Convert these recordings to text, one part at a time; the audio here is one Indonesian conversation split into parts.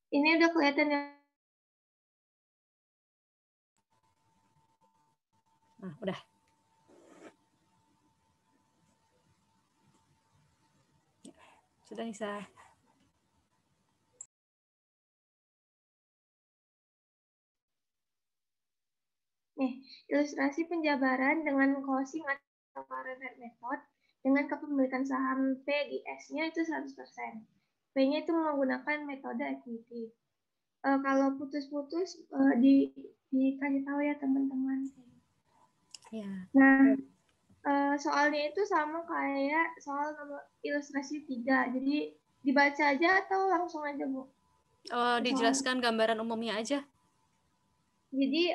Ini udah kelihatan ya? Nah, udah. Sudah, Nisa. Nih, ilustrasi penjabaran dengan closing atau current method dengan kepemilikan saham P di S-nya itu 100%. P-nya itu menggunakan metode equity. Kalau putus-putus dikasih tahu ya teman-teman. Ya. Nah, soalnya itu sama kayak soal nomor ilustrasi 3. Jadi dibaca aja atau langsung aja, Bu? Oh, dijelaskan gambaran umumnya aja. Jadi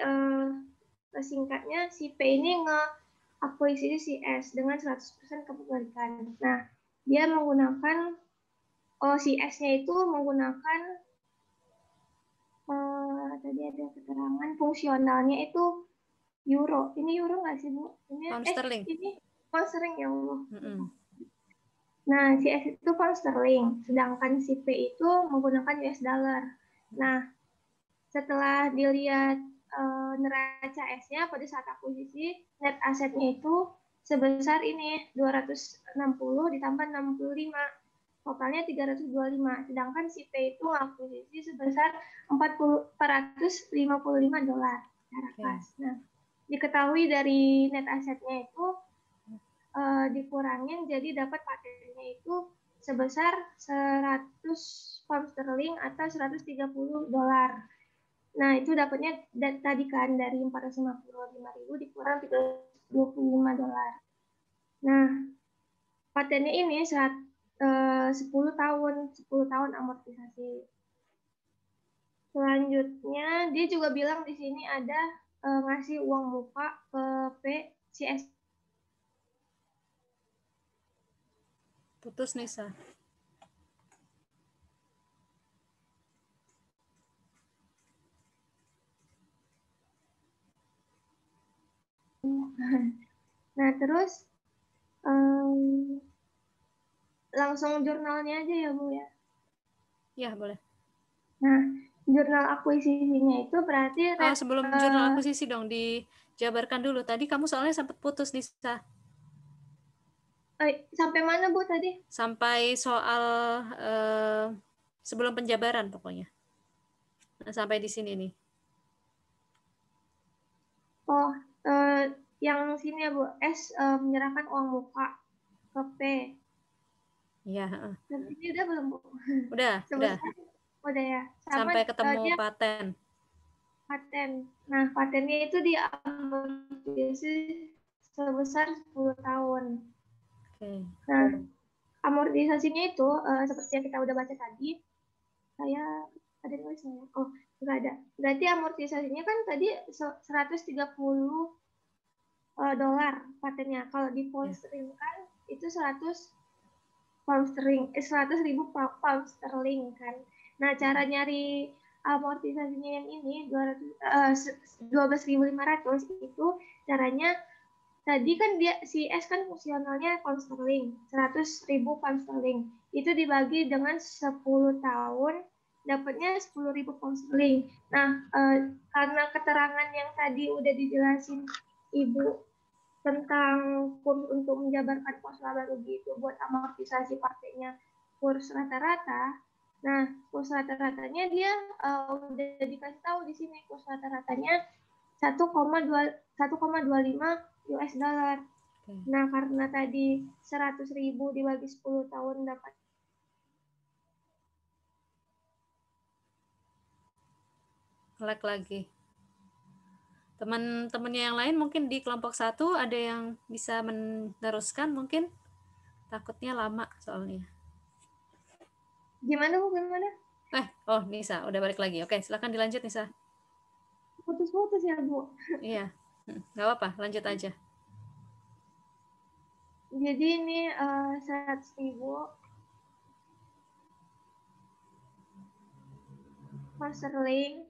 singkatnya si P ini nge-akuisisi si S dengan 100% kepemilikan. Nah, dia menggunakan si S-nya itu menggunakan tadi ada keterangan fungsionalnya itu euro. Ini euro nggak sih, Bu? Pound sterling. Ini pound sterling ya Allah. Nah, si S itu pound sterling, sedangkan si P itu menggunakan US dollar. Nah, setelah dilihat neraca S-nya pada saat akuisisi, net asetnya itu sebesar ini 260 ditambah 65. Totalnya 325. Sedangkan si P itu akuisisi sebesar 455 dolar secara kas. Nah, diketahui dari net asetnya itu dikurangin jadi dapat patennya itu sebesar 100 pound sterling atau 130 dolar. Nah, itu dapatnya tadi kan dari 455.000 dikurang 325 dolar. Nah, patennya ini 10 tahun amortisasi. Selanjutnya, dia juga bilang di sini ada ngasih uang muka ke PCS. Putus, Nisa. Nah, terus langsung jurnalnya aja ya, Bu ya? Ya, boleh. Nah, jurnal akuisisinya itu berarti... sebelum jurnal akuisisi dong, dijabarkan dulu. Tadi kamu soalnya sempat putus, Nisa. Sampai mana, Bu, tadi? Sampai soal sebelum penjabaran pokoknya. Nah, sampai di sini nih. Oh, yang sini ya, Bu. S menyerahkan uang muka ke P. Iya. Ini udah belum, Bu? Udah. Udah ya. Sampai ketemu paten. Paten. Nah, patennya itu diamortisasi sebesar 10 tahun. Nah, amortisasinya itu seperti yang kita udah baca tadi, saya ada nulisnya. Oh, nggak ada. Berarti amortisasinya kan tadi 130 dolar patennya. Kalau di pound sterling kan itu 100 pound sterling, 100.000 pound sterling kan. Nah, cara nyari amortisasinya yang ini 12.500 itu caranya tadi kan dia si S kan fungsionalnya pound sterling, 100.000 pound sterling. Itu dibagi dengan 10 tahun dapatnya 10.000 pound sterling. Nah, karena keterangan yang tadi udah dijelasin Ibu tentang kurs untuk menjabarkan kurs laba rugi itu buat amortisasi pakainya kurs rata-rata. Nah, kurs rata-ratanya dia udah dikasih tahu di sini kurs rata-ratanya 1,25 US dollar. Nah, karena tadi 100.000 dibagi 10 tahun dapat lagi. Teman-temannya yang lain mungkin di kelompok 1 ada yang bisa meneruskan mungkin. Takutnya lama soalnya. Gimana, Bu? Gimana? Nisa, udah balik lagi. Oke, silakan dilanjut, Nisa. Putus-putus ya, Bu? Iya, nggak apa-apa, lanjut aja. Jadi ini 100.000 pound sterling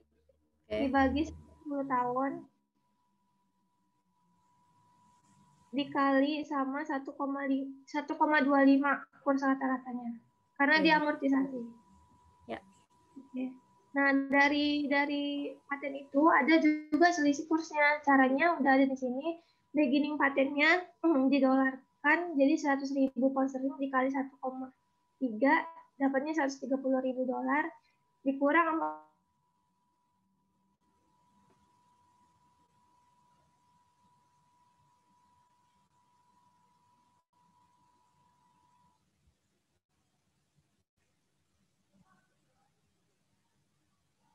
dibagi 10 tahun dikali sama 1,25 kurs rata-ratanya. Karena dia amortisasi. Ya. Oke. Nah, dari paten itu ada juga selisih kursnya. Caranya udah ada di sini. Beginning patennya didolarkan, jadi 100.000 pound sterling dikali 1,3 dapatnya 130.000 dolar, dikurang sama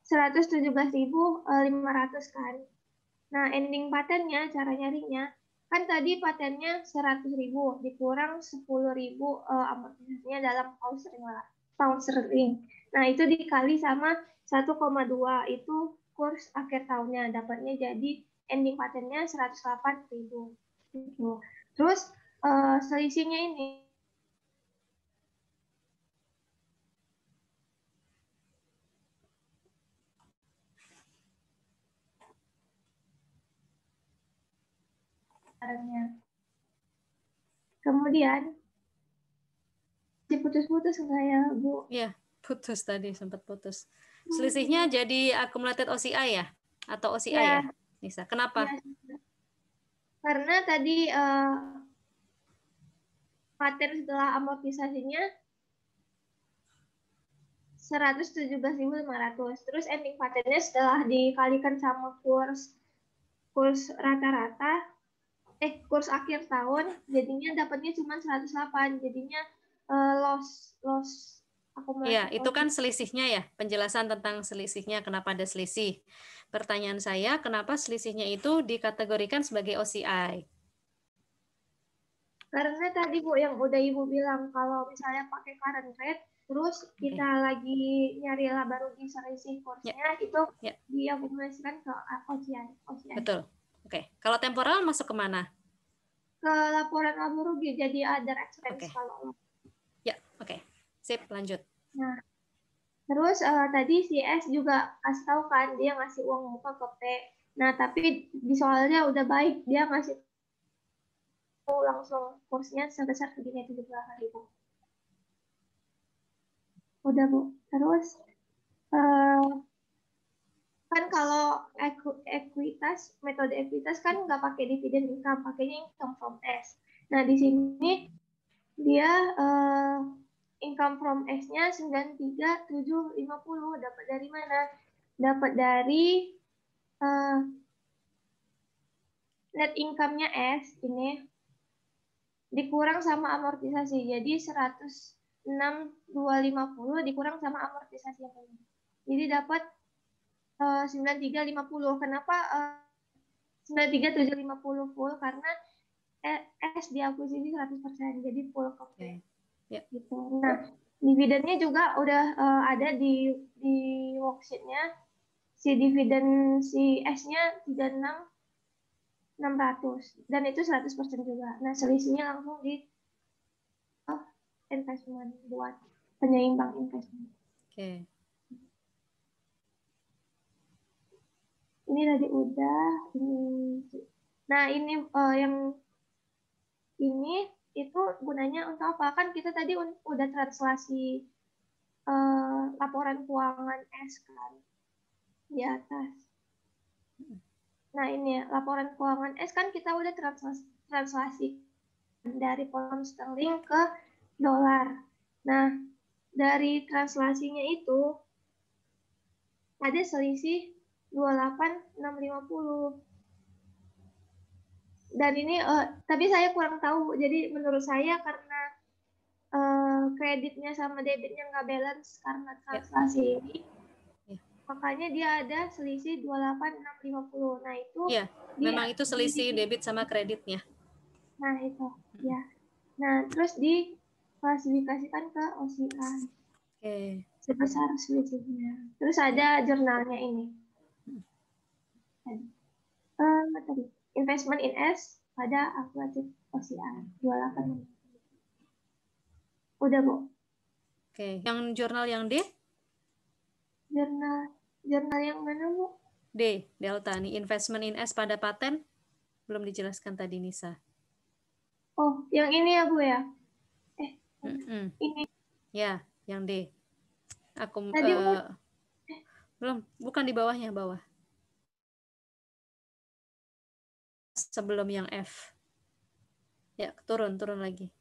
117.500 kan. Nah, ending patennya, cara nyarinya, kan tadi patennya 100.000, dikurang 10.000 amortisasinya dalam pound sterling. Nah, itu dikali sama 1,2, itu kurs akhir tahunnya. Dapatnya jadi ending patennya 108.000. Gitu. Terus selisihnya ini barangnya. Kemudian diputus-putus enggak ya, Bu? Iya, putus tadi, sempat putus. Selisihnya jadi accumulated OCI ya? Atau OCI ya, Nisa? Kenapa? Ya. Karena tadi paten setelah amortisasinya 117.500. Terus ending patennya setelah dikalikan sama kurs rata-rata, kurs akhir tahun, jadinya dapatnya cuma 108. Jadinya loss Iya, akumulasi. itu kan selisihnya ya, penjelasan tentang selisihnya, kenapa ada selisih. Pertanyaan saya, kenapa selisihnya itu dikategorikan sebagai OCI? Karena tadi Bu yang udah Ibu bilang, kalau misalnya pakai current rate, terus kita lagi nyari laba rugi selisih kursnya, itu diakumulasikan ke OCI. Betul. Oke, kalau temporal masuk kemana? Ke laporan laba rugi, jadi other expense kalau. Ya, oke. Sip, lanjut. Nah, terus tadi si S juga kasih tahu kan, dia ngasih uang muka ke P. Nah, tapi di soalnya udah baik, dia ngasih langsung kursnya sebesar segini 78.000. Udah Bu. Terus kan kalau ekuitas, metode ekuitas kan nggak pakai dividen income, pakainya income from S. Nah, di sini dia income from S-nya 93.750. Dapat dari mana? Dapat dari net income-nya S ini dikurang sama amortisasi. Jadi 106.250 dikurang sama amortisasi yang ini. Jadi dapat 93.50. Kenapa 93.750 full? Karena S diakuisisi 100%, jadi full ke gitu. Nah, dividennya juga udah ada di worksheet-nya. Si dividen si S-nya 36.600 dan itu 100% juga. Nah, selisihnya langsung di investment buat penyeimbang investment. Oke. Ini tadi udah. Nah, ini yang ini itu gunanya untuk apa? Kan kita tadi udah translasi laporan keuangan S kan di atas. Nah, ini laporan keuangan S kan kita udah translasi dari pound sterling ke dolar. Nah, dari translasinya itu ada selisih 28.650. Dan ini tapi saya kurang tahu. Jadi menurut saya karena kreditnya sama debitnya nggak balance karena translasi ini, makanya dia ada selisih 28.650. Nah, itu memang itu selisih debit sama kreditnya. Nah, itu ya. Nah, terus diklasifikasikan ke OCI. Sebesar selisihnya. Terus ada jurnalnya ini. Tadi investment in S pada accumulated OCI 28. Udah, Bu. Oke, yang jurnal yang D? Jurnal yang mana, Bu? D, delta nih, investment in S pada paten belum dijelaskan tadi Nisa. Oh, yang ini ya, Bu ya? Ini. Ya, yang D. Tadi Belum, bukan di bawahnya, bawah. Sebelum yang F. Ya, turun lagi.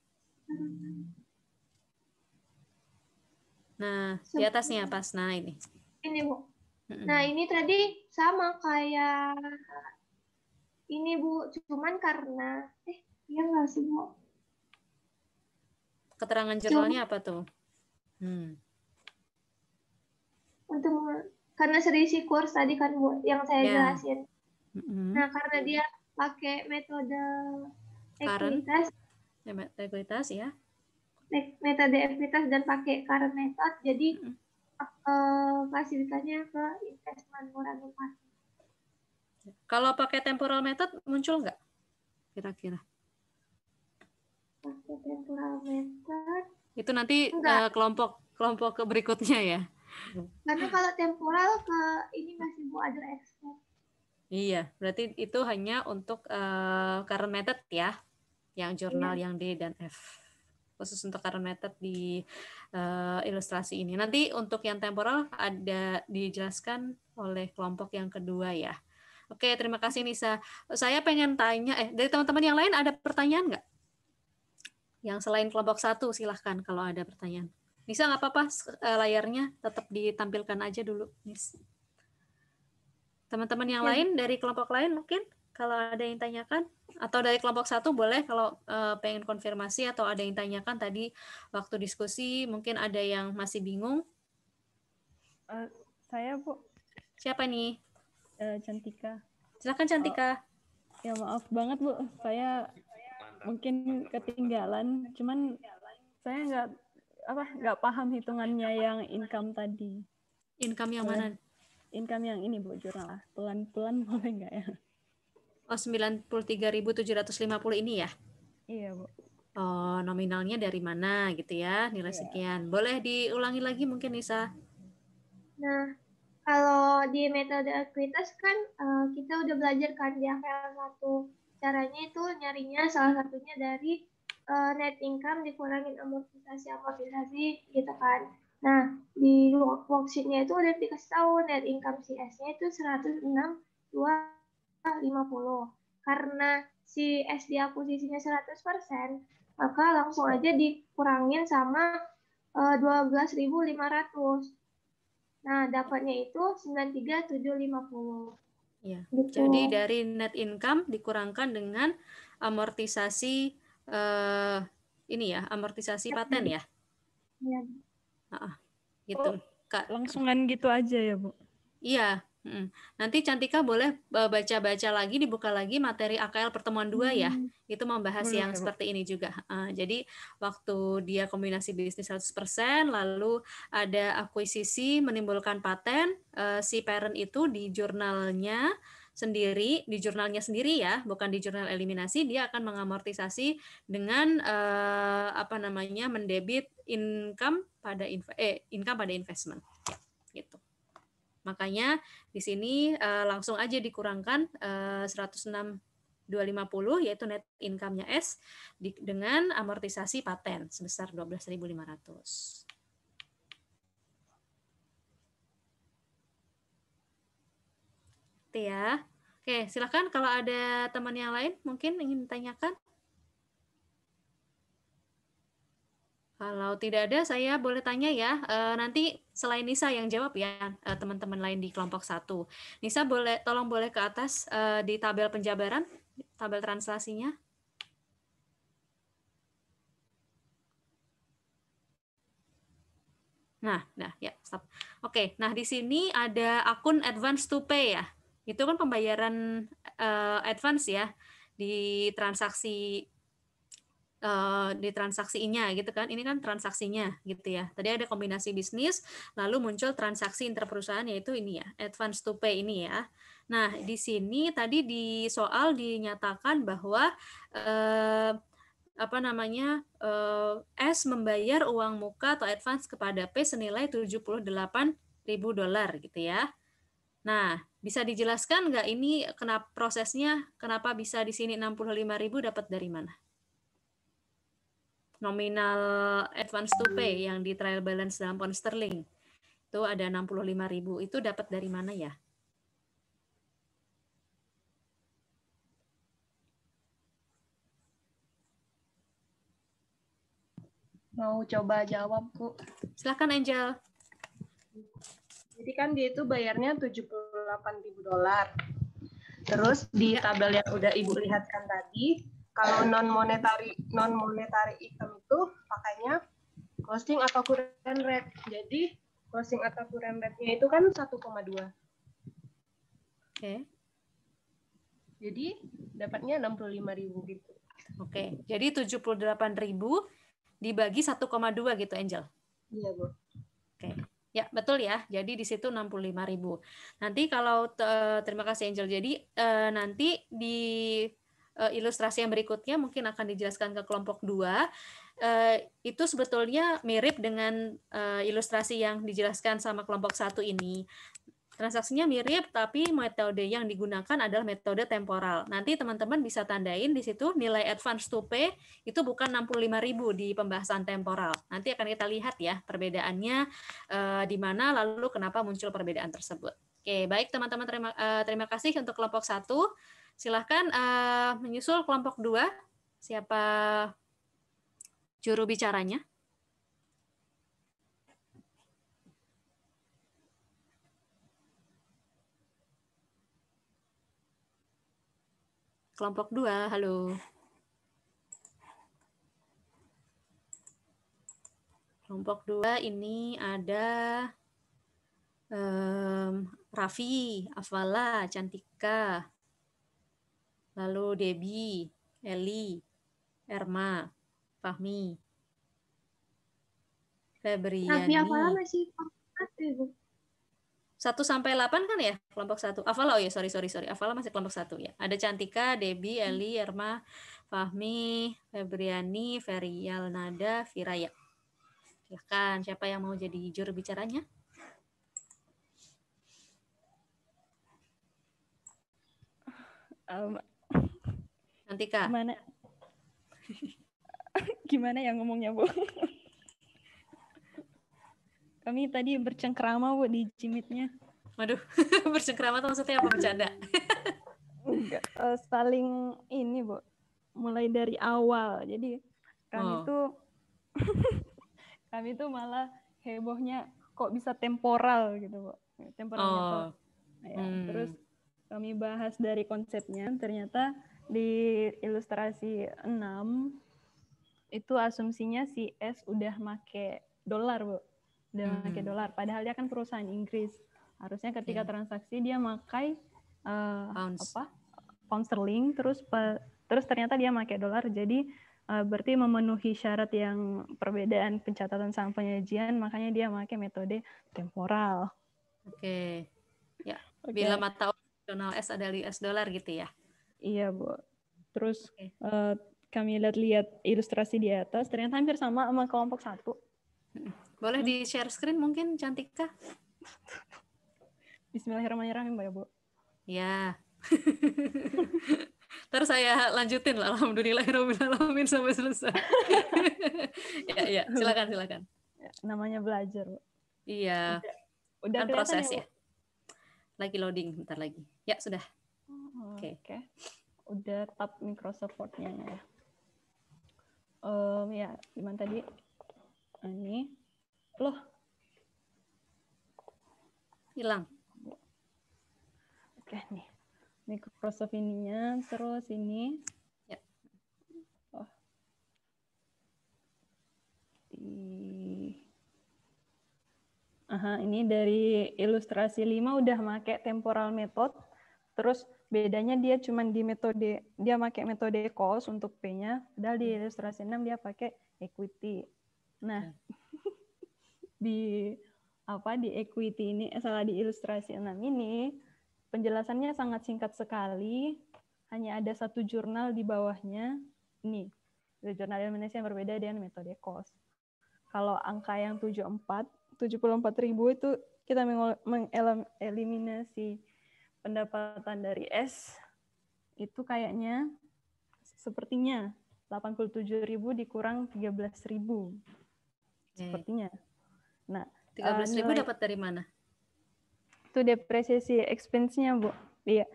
Nah, di atasnya pas. Nah, ini. Ini, Bu. Nah, ini tadi sama kayak ini, Bu. Cuman karena, iya nggak sih, Bu? Keterangan jurnalnya apa tuh? Karena selisih kurs tadi kan, Bu, yang saya jelasin. Nah, karena dia pakai metode ekuitas, ya. Metode ekuitas dan pakai current method, jadi klasifikasinya ke investment murah tempat. Kalau pakai temporal method muncul nggak? Kira-kira? Pakai temporal method? Itu nanti kelompok ke berikutnya ya. Karena kalau temporal ke ini masih Bu ada expert. Iya, berarti itu hanya untuk current method ya, yang jurnal yang D dan F. Khusus untuk current method di ilustrasi ini. Nanti untuk yang temporal ada dijelaskan oleh kelompok yang kedua ya. Oke, terima kasih Nisa. Saya pengen tanya, dari teman-teman yang lain ada pertanyaan nggak? Yang selain kelompok 1, silahkan kalau ada pertanyaan. Nisa nggak apa-apa, layarnya tetap ditampilkan aja dulu, Nis. Teman-teman yang lain dari kelompok lain mungkin kalau ada yang tanyakan, atau dari kelompok 1 boleh kalau pengen konfirmasi atau ada yang tanyakan tadi waktu diskusi, mungkin ada yang masih bingung. Saya, Bu. Siapa nih? Cantika. Silakan Cantika. Ya maaf banget, Bu, saya mungkin ketinggalan, cuman saya nggak paham hitungannya yang income tadi. Income yang mana? Income yang ini, Bu, jurnal. Pelan-pelan boleh nggak ya? Oh, 93.750 ini ya? Iya, Bu. Oh, nominalnya dari mana gitu ya, nilai sekian. Boleh diulangi lagi mungkin, Nisa? Nah, kalau di metode ekuitas kan kita udah belajar kan di AKL 1. Caranya itu nyarinya salah satunya dari net income dikurangin amortisasi gitu kan. Nah, di worksheet-nya itu udah dikasih tahu net income CS-nya itu 106.250. Karena si S di akuisisinya 100%, maka langsung aja dikurangin sama 12.500. Nah, dapatnya itu 93.750. Ya. Gitu. Jadi dari net income dikurangkan dengan amortisasi ini ya, amortisasi paten ya. Iya. Gitu. Kak. Langsungan gitu aja ya, Bu? Iya. Nanti Cantika boleh baca-baca lagi, dibuka lagi materi AKL pertemuan 2 ya. Itu membahas yang seperti ini juga. Jadi waktu dia kombinasi bisnis 100%, lalu ada akuisisi menimbulkan paten, si parent itu di jurnalnya sendiri ya, bukan di jurnal eliminasi, dia akan mengamortisasi dengan mendebit income pada investment. Gitu. Makanya di sini langsung aja dikurangkan 106.250 yaitu net income-nya S dengan amortisasi paten sebesar 12.500. Itu ya. Oke, silakan kalau ada teman yang lain mungkin ingin ditanyakan. Kalau tidak ada, saya boleh tanya ya. Nanti selain Nisa yang jawab ya, teman-teman lain di kelompok 1. Nisa tolong boleh ke atas di tabel penjabaran, tabel translasinya. Nah, ya, stop. Oke, nah di sini ada akun advance to pay ya. Itu kan pembayaran advance ya di transaksinya gitu kan. Ini kan transaksinya gitu ya. Tadi ada kombinasi bisnis, lalu muncul transaksi interperusahaan yaitu ini ya, advance to pay ini ya. Nah, di sini tadi di soal dinyatakan bahwa S membayar uang muka atau advance kepada P senilai $78.000 gitu ya. Nah, bisa dijelaskan nggak ini kenapa prosesnya, kenapa bisa di sini 65.000 dapat dari mana? Nominal advance to pay yang di trial balance dalam pound sterling. Itu ada 65.000. Itu dapat dari mana ya? Mau coba jawab, Bu? Silakan Angel. Jadi kan dia itu bayarnya $78.000. Terus di tabel yang udah Ibu lihatkan tadi, kalau non monetary income itu pakainya closing atau current rate. Jadi closing atau current rate-nya itu kan 1,2. Oke. Jadi dapatnya 65.000 gitu. Oke. Jadi 78.000 dibagi 1,2 gitu, Angel. Iya, Bu. Oke. Ya, betul ya. Jadi di situ 65.000. Nanti kalau terima kasih Angel. Jadi nanti di ilustrasi yang berikutnya mungkin akan dijelaskan ke kelompok 2. Itu sebetulnya mirip dengan ilustrasi yang dijelaskan sama kelompok 1 ini. Transaksinya mirip, tapi metode yang digunakan adalah metode temporal. Nanti teman-teman bisa tandain di situ nilai advance to pay itu bukan 65.000 di pembahasan temporal. Nanti akan kita lihat ya perbedaannya di mana, lalu kenapa muncul perbedaan tersebut. Oke, baik teman-teman, terima kasih untuk kelompok 1. Silahkan menyusul kelompok 2. Siapa juru bicaranya? Kelompok 2, halo. Kelompok 2 ini ada Raffi, Afala, Cantika, lalu Debbie, Eli, Erma, Fahmi, Febriani. Raffi Afala masih Ibu. 1 sampai 8 kan ya kelompok 1. Afala, oh ya, sorry. Afala masih kelompok 1 ya. Ada Cantika, Debbie, Eli, Erma, Fahmi, Febriani, Ferial, Nada, Firaya. Silakan, siapa yang mau jadi juru bicaranya? Cantika. Gimana yang ngomongnya, Bu? Kami tadi bercengkrama, Bu, di Cimitnya. Waduh, bercengkrama itu maksudnya apa, bercanda? Enggak, saling ini, Bu. Mulai dari awal. Jadi kami tuh malah hebohnya kok bisa temporal gitu, Bu. Temporal method. Ya, terus kami bahas dari konsepnya, ternyata di ilustrasi 6 itu asumsinya si S udah make dolar, Bu. Udah make dolar. Padahal dia kan perusahaan Inggris. Harusnya ketika transaksi dia makai pound sterling, terus ternyata dia make dolar. Jadi berarti memenuhi syarat yang perbedaan pencatatan sang penyajian, makanya dia make metode temporal. Oke. Ya. Bila mata nasional S adalah US dollar gitu ya. Iya, Bu. Terus kami lihat ilustrasi di atas, ternyata hampir sama kelompok 1. Boleh di-share screen mungkin, Cantika? Bismillahirrahmanirrahim, Mbak, Bu. Ya. Terus saya lanjutin lah, alhamdulillahirrahmanirrahim sampai selesai. ya, silakan. Namanya belajar, Bu. Iya. Udah kan proses ya. Bu? Lagi loading, bentar lagi. Ya, sudah. Oke. Udah tap Microsoft Word-nya ya. Ya, gimana tadi? Ini. Loh. Hilang. Oke, nih. Microsoft ininya, terus ini. Ya. Ini dari ilustrasi 5 udah pakai temporal method. Terus bedanya dia cuma di metode, dia pakai metode cost untuk P-nya, padahal di ilustrasi 6 dia pakai equity. Nah, di equity ini, di ilustrasi 6 ini, penjelasannya sangat singkat sekali, hanya ada satu jurnal di bawahnya, ini, jurnal Indonesia yang berbeda dengan metode cost. Kalau angka yang 74.000 itu kita mengeliminasi pendapatan dari S, itu kayaknya sepertinya 87.000 dikurang 13.000. Sepertinya. Nah, 13.000 dapat dari mana? Itu depresiasi expense-nya, Bu. Iya.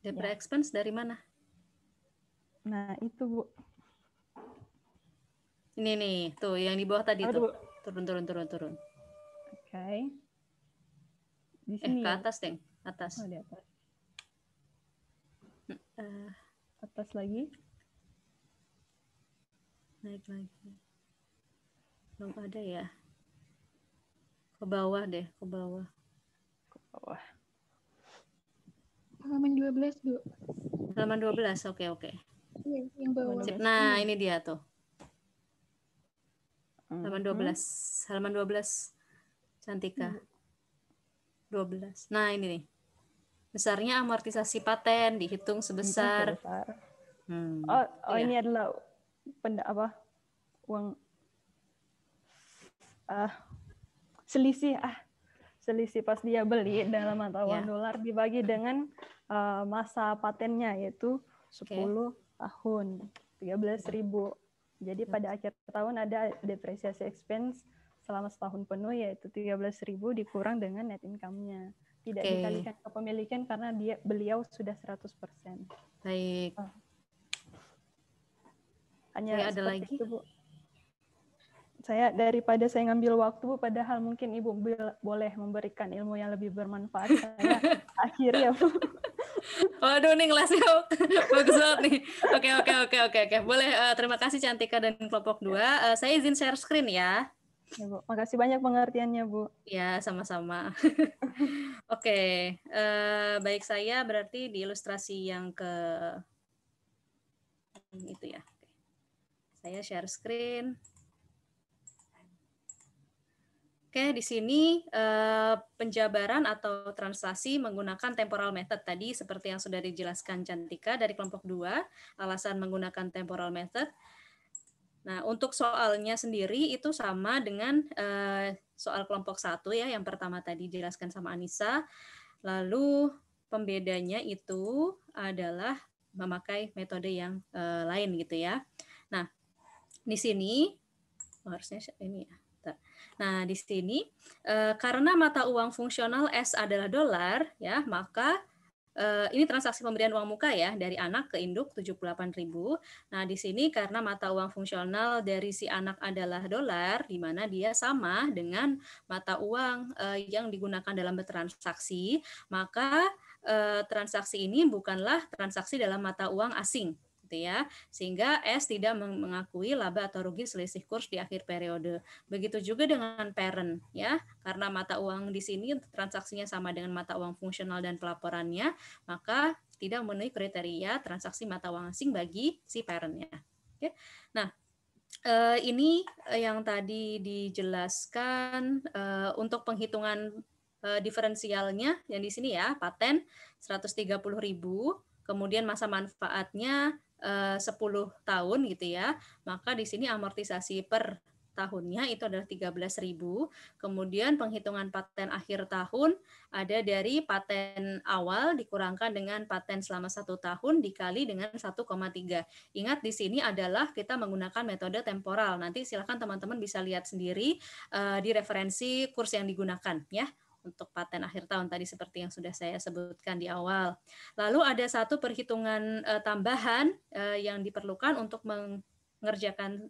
Depre expense dari mana? Nah, itu, Bu. Ini nih, tuh yang di bawah tadi tuh. Bu. Turun. Oke. Di sini ke atas, Deng. Atas. Oh, di atas. Atas lagi. Naik lagi. Belum ada ya. Ke bawah deh, ke bawah. Halaman 12, Bu. Halaman 12, oke. Iya, yang bawah. Nah, ini dia tuh. Halaman 12. Halaman 12. Cantika. 12. Nah, ini nih. Besarnya amortisasi paten dihitung sebesar iya. Ini adalah uang selisih pas dia beli dalam mata uang dolar dibagi dengan masa patennya, yaitu 10 tahun, 13.000. Jadi pada akhir tahun ada depresiasi expense selama setahun penuh, yaitu 13.000 dikurang dengan net income-nya. Tidak dikalikan kepemilikan karena beliau sudah 100%. Baik. Hanya ada lagi? itu, Bu. Saya daripada saya ngambil waktu, Bu, padahal mungkin Ibu boleh memberikan ilmu yang lebih bermanfaat. Saya akhiri ya, Bu. Waduh nih kelasnya bagus banget nih. Oke. Boleh, terima kasih Cantika dan kelompok 2. Saya izin share screen ya. Ya, Bu. Makasih banyak pengertiannya, Bu. Ya, sama-sama. Oke, baik, saya berarti di ilustrasi yang ke itu ya. Saya share screen. Oke, di sini penjabaran atau translasi menggunakan temporal method tadi seperti yang sudah dijelaskan Cantika dari kelompok 2, alasan menggunakan temporal method. Nah, untuk soalnya sendiri itu sama dengan soal kelompok 1 ya, yang pertama tadi dijelaskan sama Anissa. Lalu pembedanya itu adalah memakai metode yang lain gitu ya. Nah, di sini harusnya ini ya. Nah, di sini karena mata uang fungsional S adalah dolar ya, maka ini transaksi pemberian uang muka ya dari anak ke induk 78.000. Nah, di sini karena mata uang fungsional dari si anak adalah dolar, di mana dia sama dengan mata uang yang digunakan dalam bertransaksi, maka transaksi ini bukanlah transaksi dalam mata uang asing. Ya, sehingga S tidak mengakui laba atau rugi selisih kurs di akhir periode. Begitu juga dengan parent ya, karena mata uang di sini transaksinya sama dengan mata uang fungsional dan pelaporannya, maka tidak memenuhi kriteria transaksi mata uang asing bagi si parent-nya. Oke. Nah, ini yang tadi dijelaskan untuk penghitungan diferensialnya yang di sini ya, paten 130.000, kemudian masa manfaatnya 10 tahun gitu ya, maka di sini amortisasi per tahunnya itu adalah 13.000. Kemudian penghitungan paten akhir tahun ada dari paten awal dikurangkan dengan paten selama 1 tahun dikali dengan 1,3. Ingat di sini adalah kita menggunakan metode temporal. Nanti silakan teman-teman bisa lihat sendiri di referensi kurs yang digunakan ya, untuk paten akhir tahun tadi seperti yang sudah saya sebutkan di awal. Lalu ada satu perhitungan tambahan yang diperlukan untuk mengerjakan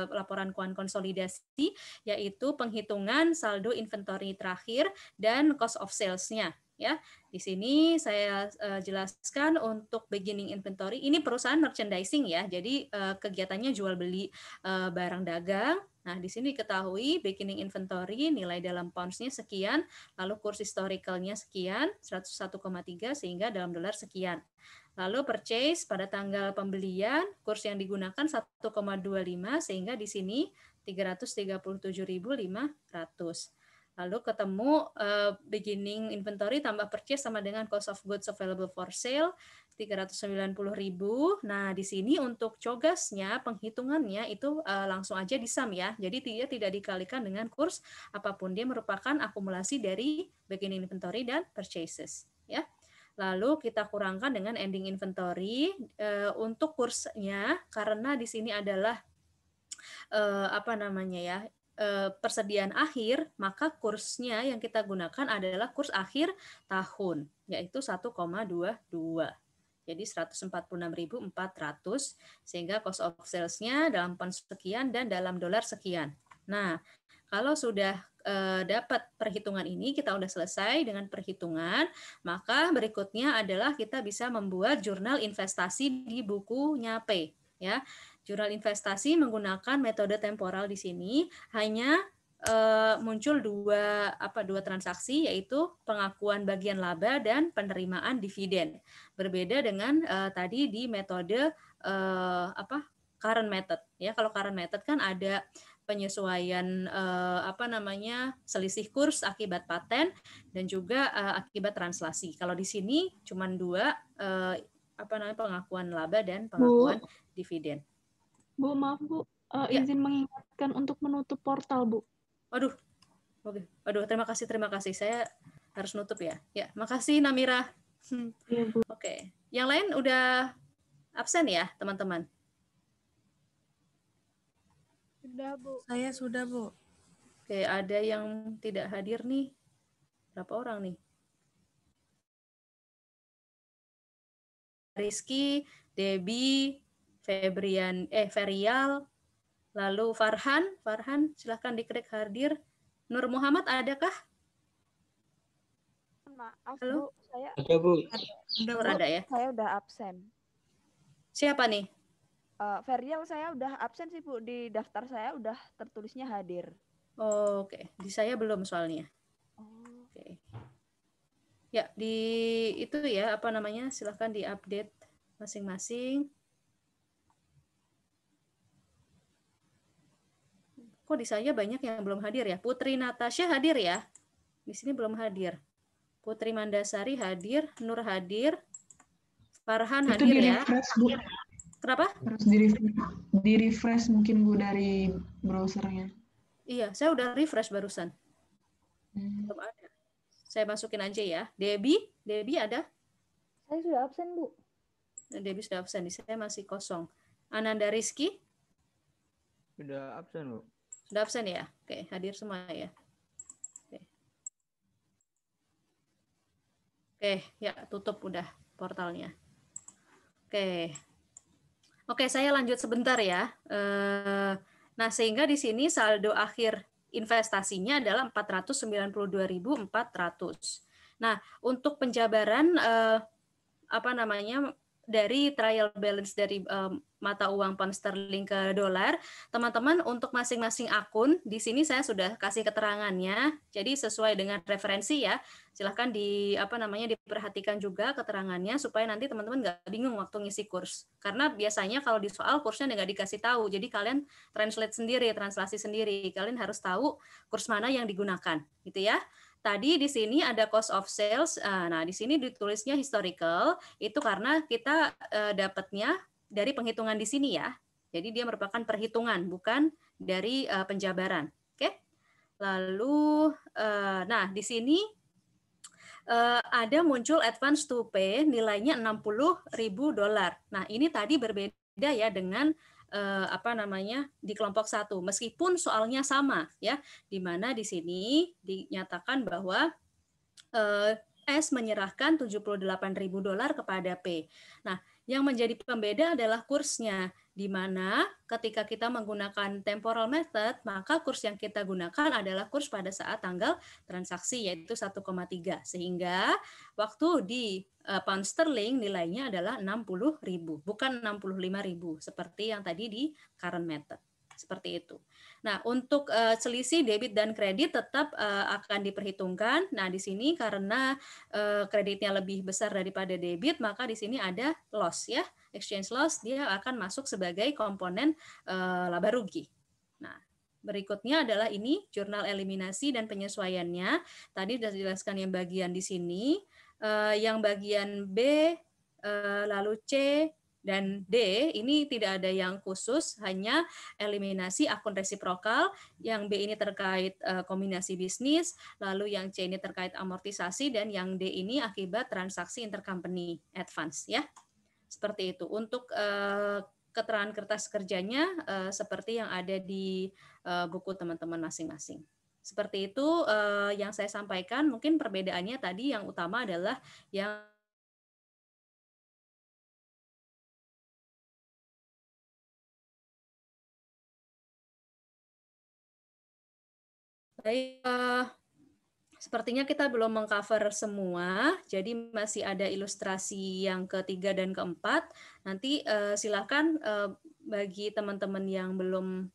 laporan keuangan konsolidasi, yaitu penghitungan saldo inventory terakhir dan cost of sales-nya. Ya, di sini saya jelaskan untuk beginning inventory. Ini perusahaan merchandising ya, jadi kegiatannya jual beli barang dagang. Nah, di sini diketahui beginning inventory nilai dalam pounds-nya sekian, lalu kurs historicalnya sekian, 101,3 sehingga dalam dolar sekian. Lalu purchase pada tanggal pembelian, kurs yang digunakan 1,25 sehingga di sini 337.500. Lalu ketemu beginning inventory tambah purchase sama dengan cost of goods available for sale 390.000. Nah, di sini untuk cogasnya, penghitungannya itu langsung aja di sum ya. Jadi dia tidak dikalikan dengan kurs apapun. Dia merupakan akumulasi dari beginning inventory dan purchases ya. Lalu kita kurangkan dengan ending inventory untuk kursnya, karena di sini adalah apa namanya ya, persediaan akhir, maka kursnya yang kita gunakan adalah kurs akhir tahun, yaitu 1,22. Jadi 146.400, sehingga cost of sales-nya dalam pounds sekian dan dalam dolar sekian. Nah, kalau sudah dapat perhitungan ini, kita udah selesai dengan perhitungan, maka berikutnya adalah kita bisa membuat jurnal investasi di bukunya P. Ya, jurnal investasi menggunakan metode temporal di sini hanya muncul dua transaksi, yaitu pengakuan bagian laba dan penerimaan dividen. Berbeda dengan tadi di metode current method. Ya, kalau current method kan ada penyesuaian selisih kurs akibat paten dan juga akibat translasi. Kalau di sini cuma dua pengakuan laba dan pengakuan dividen. Bu, maaf Bu, izin mengingatkan untuk menutup portal, Bu. Waduh, terima kasih. Saya harus nutup ya. Ya, makasih Namira. Iya, Bu. Oke, yang lain udah absen ya, teman-teman? Sudah, Bu. Saya sudah, Bu. Oke, ada yang tidak hadir nih. Berapa orang nih? Rizky, Debbie, Ferial, lalu Farhan, silahkan diklik hadir. Nur Muhammad adakah? Maaf, halo? Bu, saya ada, Bu. Nur ada ya? Saya udah absen. Siapa nih? Ferial saya udah absen sih, Bu. Di daftar saya udah tertulisnya hadir. Oh, oke. Di saya belum soalnya. Oke. Ya, di itu ya, silahkan diupdate masing-masing. Kok di saya banyak yang belum hadir ya? Putri Natasha hadir ya? Di sini belum hadir. Putri Mandasari hadir, Nur hadir, Farhan Itu hadir ya? Bu. Kenapa? Harus di refresh mungkin Bu dari browsernya. Iya, saya udah refresh barusan. Belum ada. Saya masukin aja ya. Debbie ada? Saya sudah absen, Bu. Debbie sudah absen, di saya masih kosong. Ananda Rizky? Sudah absen, Bu. Sudah absen ya? Oke, hadir semua ya. Oke, ya tutup udah portalnya. Oke, saya lanjut sebentar ya. Nah, sehingga di sini saldo akhir investasinya adalah 492.400. Nah, untuk penjabaran dari trial balance dari mata uang pound sterling ke dolar, teman-teman untuk masing-masing akun di sini saya sudah kasih keterangannya. Jadi sesuai dengan referensi ya. Silahkan diperhatikan juga keterangannya supaya nanti teman-teman nggak bingung waktu ngisi kurs. Karena biasanya kalau di soal kursnya nggak dikasih tahu. Jadi kalian translasi sendiri. Kalian harus tahu kurs mana yang digunakan, gitu ya. Tadi di sini ada cost of sales. Nah, di sini ditulisnya historical, itu karena kita dapatnya dari penghitungan di sini ya. Jadi dia merupakan perhitungan, bukan dari penjabaran. Oke. Lalu, nah di sini ada muncul advance to pay nilainya $60.000. Nah, ini tadi berbeda ya dengan di kelompok 1, meskipun soalnya sama ya, di mana di sini dinyatakan bahwa S menyerahkan $78.000 kepada P. Nah, yang menjadi pembeda adalah kursnya, di mana ketika kita menggunakan temporal method, maka kurs yang kita gunakan adalah kurs pada saat tanggal transaksi, yaitu 1,3. Sehingga waktu di pound sterling nilainya adalah 60.000, bukan 65.000, seperti yang tadi di current method. Seperti itu. Nah, untuk selisih debit dan kredit tetap akan diperhitungkan. Nah, di sini karena kreditnya lebih besar daripada debit, maka di sini ada loss ya, exchange loss, dia akan masuk sebagai komponen laba rugi. Nah, berikutnya adalah ini jurnal eliminasi dan penyesuaiannya. Tadi sudah dijelaskan yang bagian di sini, yang bagian B, lalu C, dan D ini tidak ada yang khusus, hanya eliminasi akun resiprokal, yang B ini terkait kombinasi bisnis, lalu yang C ini terkait amortisasi, dan yang D ini akibat transaksi intercompany advance ya. Seperti itu. Untuk keterangan kertas kerjanya seperti yang ada di buku teman-teman masing-masing. Seperti itu yang saya sampaikan. Mungkin perbedaannya tadi yang utama adalah yang baik, sepertinya kita belum mengcover semua, jadi masih ada ilustrasi yang ketiga dan keempat. Nanti silakan bagi teman-teman yang belum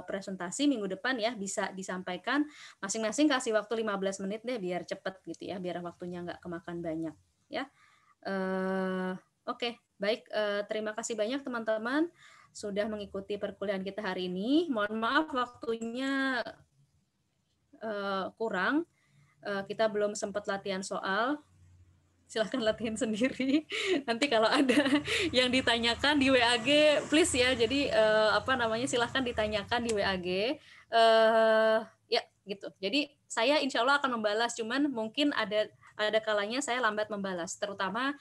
presentasi minggu depan ya, bisa disampaikan. Masing-masing kasih waktu 15 menit deh, biar cepet gitu ya, biar waktunya nggak kemakan banyak. Ya, Oke, baik. Terima kasih banyak teman-teman sudah mengikuti perkuliahan kita hari ini. Mohon maaf waktunya kurang, kita belum sempat latihan soal. Silahkan latihan sendiri. Nanti kalau ada yang ditanyakan di WAG, please ya. Jadi silahkan ditanyakan di WAG. Ya gitu. Jadi saya insya Allah akan membalas. Cuman mungkin ada kalanya saya lambat membalas. Terutama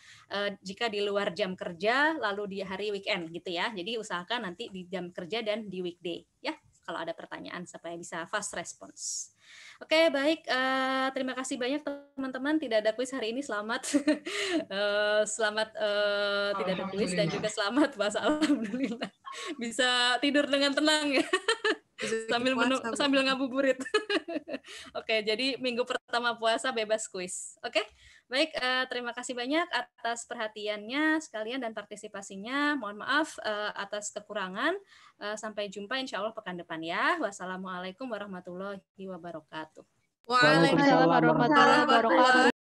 jika di luar jam kerja, lalu di hari weekend gitu ya. Jadi usahakan nanti di jam kerja dan di weekday ya. Kalau ada pertanyaan supaya bisa fast response. Oke, baik. Terima kasih banyak teman-teman. Tidak ada kuis hari ini. Selamat. Selamat tidak ada kuis dan juga selamat puasa. Alhamdulillah. Bisa tidur dengan tenang ya. sambil ngabuburit. Oke, jadi minggu pertama puasa bebas kuis. Oke. Baik, terima kasih banyak atas perhatiannya sekalian dan partisipasinya. Mohon maaf atas kekurangan. Sampai jumpa insya Allah pekan depan ya. Wassalamualaikum warahmatullahi wabarakatuh. Waalaikumsalam warahmatullahi wabarakatuh.